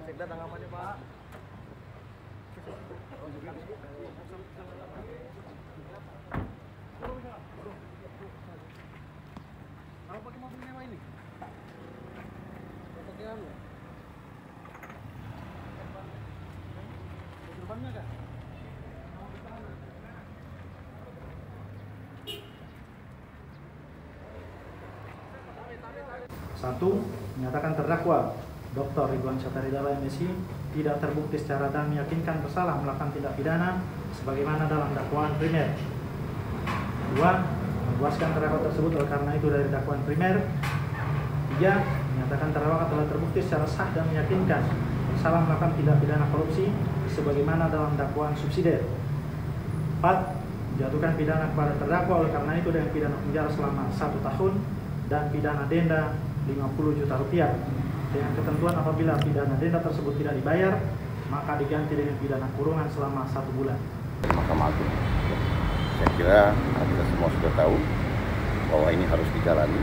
Sekda tanggapannya Pak. Kalau pakai mobil mewah ini? Pakai anu? Depannya kah? Satu, menyatakan terdakwa Dr. Ridwan Syahta Ridala MSI tidak terbukti secara dan meyakinkan bersalah melakukan tindak pidana sebagaimana dalam dakwaan primer. Dua, membebaskan terdakwa tersebut oleh karena itu dari dakwaan primer. Tiga, menyatakan terdakwa telah terbukti secara sah dan meyakinkan bersalah melakukan tindak pidana korupsi sebagaimana dalam dakwaan subsidiar. Empat, menjatuhkan pidana kepada terdakwa oleh karena itu dengan pidana penjara selama 1 tahun dan pidana denda 50 juta rupiah. Dengan ketentuan apabila pidana denda tersebut tidak dibayar, maka diganti dengan pidana kurungan selama 1 bulan. Mahkamah Agung. Saya kira kita semua sudah tahu bahwa ini harus dijalani.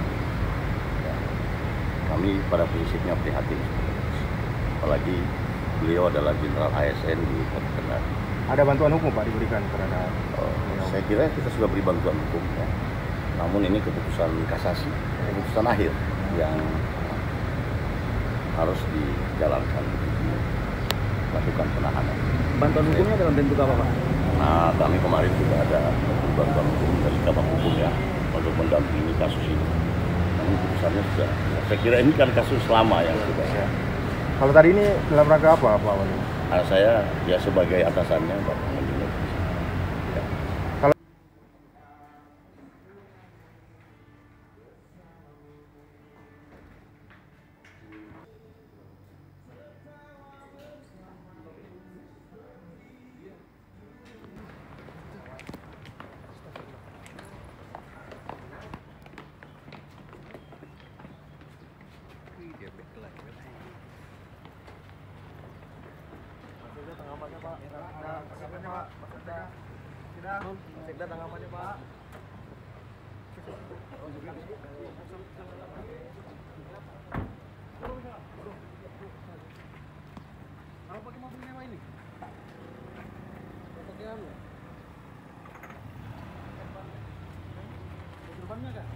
Kami pada prinsipnya prihatin, apalagi beliau adalah Jenderal ASN di Kota Kendari. Ada bantuan hukum Pak diberikan terhadap? Saya kira kita sudah beri bantuan hukum, ya. Namun ini keputusan kasasi, keputusan akhir yang harus dijalankan melakukan penahanan. Bantuan hukumnya dalam bentuk apa Pak? Nah, kami kemarin juga ada bantuan hukum dari Kabak Hukum ya untuk mendampingi kasus ini. Namun keputusannya sudah. Saya kira ini kan kasus lama yang sudah. Ya. Kalau tadi ini dalam rangka apa Pak Wali? Saya ya sebagai atasannya Bapak Mendengar. Ya. Tanggapannya Pak. Tanggapannya Pak. Sekda tanggapannya Pak. Kalau pakai mobil mewah ini? Pakai anu? Depannya kah?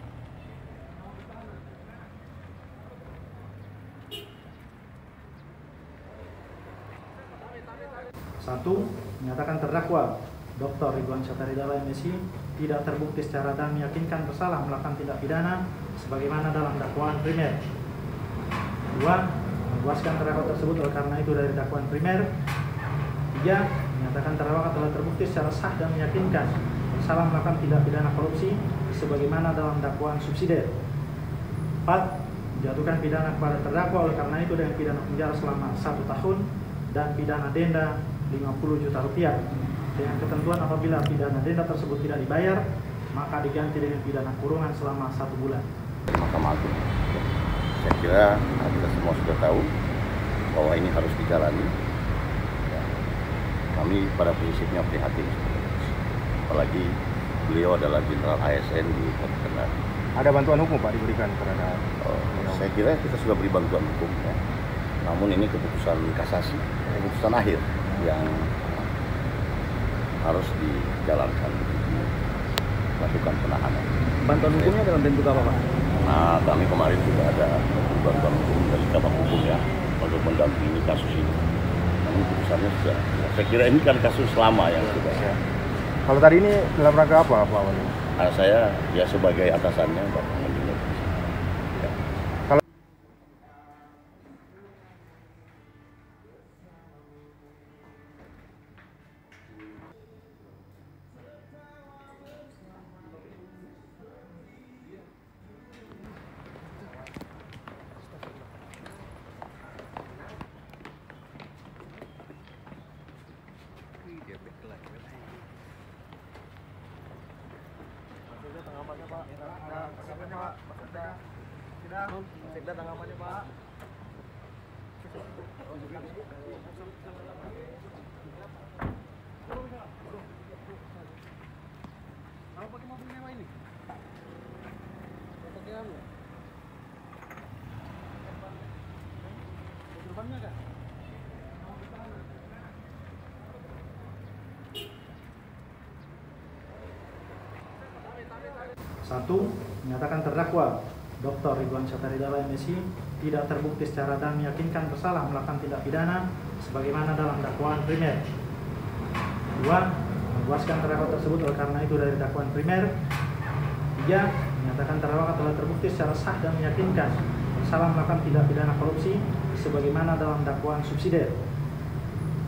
Satu, menyatakan terdakwa Dr. Ridwan Syahta Ridala MSI tidak terbukti secara dan meyakinkan bersalah melakukan tindak pidana sebagaimana dalam dakwaan primer. Dua, membebaskan terdakwa tersebut oleh karena itu dari dakwaan primer. Tiga, menyatakan terdakwa telah terbukti secara sah dan meyakinkan bersalah melakukan tindak pidana korupsi sebagaimana dalam dakwaan subsidiar. Empat, menjatuhkan pidana kepada terdakwa oleh karena itu dengan pidana penjara selama 1 tahun dan pidana denda 50 juta rupiah. Dengan ketentuan apabila pidana denda tersebut tidak dibayar, maka diganti dengan pidana kurungan selama 1 bulan. Mahkamah Agung. Saya kira kita semua sudah tahu bahwa ini harus dijalani. Ya. Kami pada prinsipnya prihatin, apalagi beliau adalah Jenderal ASN di Kota Kendari. Ada bantuan hukum Pak diberikan terhadap? Saya kira kita sudah beri bantuan hukum, ya. Namun ini keputusan kasasi, keputusan akhir yang harus dijalankan melakukan penahanan. Bantuan hukumnya dalam bentuk apa Pak? Nah, kami kemarin juga ada bantuan hukum dari Kabak Hukum ya untuk mendampingi kasus ini. Namun keputusannya sudah. Saya kira ini kan kasus lama yang sudah. Ya. Kalau tadi ini dalam rangka apa Pak Wali? Saya ya sebagai atasannya Bapak Mendengar. Ya. Tanggapannya Pak. Tanggapannya Pak. Sekda tanggapannya Pak. Kalau pakai mobil mewah ini? Pakai anu? Depannya kah? Satu, menyatakan terdakwa Dr. Ridwan Syahtaridala MSI tidak terbukti secara dan meyakinkan bersalah melakukan tindak pidana sebagaimana dalam dakwaan primer. Dua, membebaskan terdakwa tersebut oleh karena itu dari dakwaan primer. Tiga, menyatakan terdakwa telah terbukti secara sah dan meyakinkan bersalah melakukan tindak pidana korupsi sebagaimana dalam dakwaan subsidiar.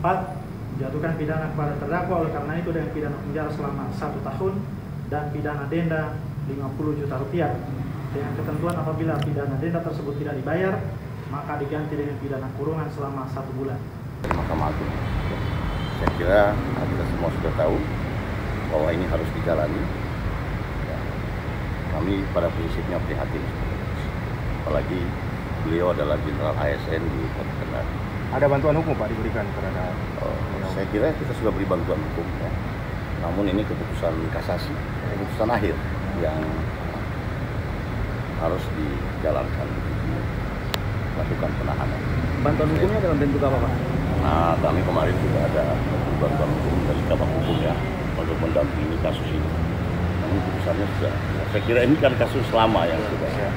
4. Menjatuhkan pidana kepada terdakwa oleh karena itu dengan pidana penjara selama 1 tahun dan pidana denda 50 juta rupiah. Dengan ketentuan apabila pidana denda tersebut tidak dibayar, maka diganti dengan pidana kurungan selama 1 bulan. Mahkamah Agung. Saya kira kita semua sudah tahu bahwa ini harus dijalani. Ya, kami pada prinsipnya prihatin. Apalagi beliau adalah Jenderal ASN di Kota Kendari. Ada bantuan hukum Pak diberikan terhadap Saya kira kita sudah beri bantuan hukum ya. Namun ini keputusan kasasi, keputusan akhir yang harus dijalankan, lakukan penahanan. Bantuan hukumnya dalam bentuk apa, Pak? Nah, kami kemarin juga ada bantuan hukum dari Kabak Hukum ya untuk mendampingi kasus ini. Namun keputusannya sudah. Saya kira ini kan kasus lama yang sudah. ya.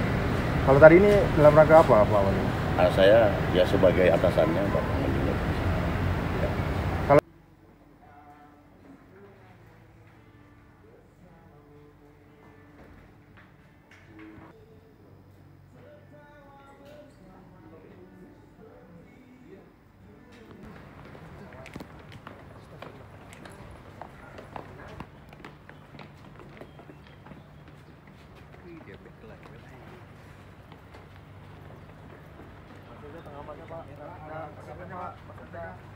Kalau tadi ini dalam rangka apa Pak Wali? Saya ya sebagai atasannya Bapak Mendengar. Ya. Maksudnya tengah Pak. Nah, Pak.